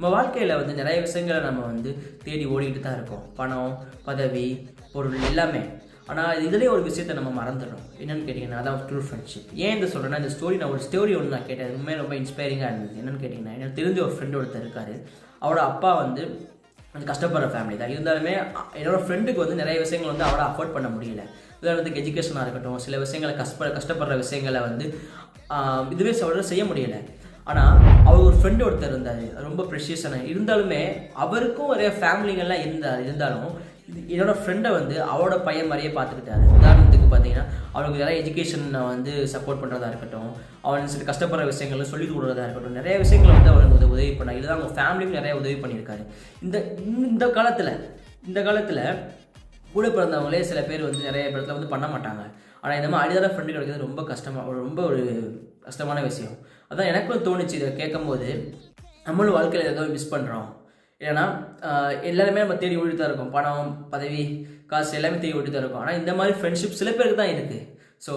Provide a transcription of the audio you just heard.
நம்ம வாழ்க்கையில் வந்து நிறைய விஷயங்களை நம்ம வந்து தேடி ஓடிக்கிட்டு தான் இருக்கோம். பணம், பதவி, பொருள் எல்லாமே. ஆனால் இதுலேயே ஒரு விஷயத்தை நம்ம மறந்துடுறோம். என்னென்னு கேட்டிங்கன்னா அதான் ட்ரூ ஃப்ரெண்ட்ஷிப். ஏன் இந்த சொல்கிறேன்னா, இந்த ஒரு ஸ்டோரி ஒன்று நான் கேட்டேன். உண்மையாக ரொம்ப இன்ஸ்பைரிங்காக இருந்தது. என்னென்னு கேட்டிங்கன்னா, எனக்கு தெரிஞ்ச ஒரு ஃப்ரெண்டு ஒருத்தர் இருக்கார். அவரோட அப்பா வந்து கொஞ்சம் கஷ்டப்படுற ஃபேமிலி தான். இருந்தாலுமே என்னோடய ஃப்ரெண்டுக்கு வந்து நிறைய விஷயங்கள் வந்து அவரை அஃபோர்ட் பண்ண முடியல. உதாரணத்துக்கு எஜுகேஷனாக இருக்கட்டும், சில விஷயங்களை கஷ்டப்படுற விஷயங்களை வந்து இதுவே செய்ய முடியலை. ஆனால் அவர் ஒரு ஃப்ரெண்டு ஒருத்தர் இருந்தார், ரொம்ப ப்ரெஷியஸான. இருந்தாலுமே அவருக்கும் நிறைய ஃபேமிலிகள்லாம் இருந்தாலும் என்னோடய ஃப்ரெண்டை வந்து அவரோட பையன் மாதிரியே பார்த்துக்கிட்டாரு. உதாரணத்துக்கு பார்த்தீங்கன்னா, அவனுக்கு நிறைய எஜுகேஷனை வந்து சப்போர்ட் பண்ணுறதா இருக்கட்டும், அவன் சில கஷ்டப்படுற விஷயங்களை சொல்லி கொடுக்குறதா இருக்கட்டும், நிறைய விஷயங்களை வந்து அவனுக்கு உதவி பண்ணார். இதுதான் அவங்க ஃபேமிலியும் நிறைய உதவி பண்ணியிருக்காரு. இந்த காலத்தில் கூட பிறந்தவங்களே சில பேர் வந்து நிறைய இடத்துல வந்து பண்ண மாட்டாங்க. ஆனால் இந்த மாதிரி அடிதான ஃப்ரெண்டு கிடைக்கிறது ரொம்ப ஒரு கஷ்டமான விஷயம். அதான் எனக்கும் தோணுச்சு இதை கேட்கும்போது, நம்மளும் வாழ்க்கையில் ஏதோ மிஸ் பண்ணுறோம். ஏன்னா எல்லாருமே நம்ம தேடி ஓடி தான் இருக்கோம். பணம், பதவி, காசு எல்லாமே தேடி ஓடி தான் இருக்கோம். ஆனால் இந்த மாதிரி ஃப்ரெண்ட்ஷிப் சில பேருக்கு தான் இருக்குது. ஸோ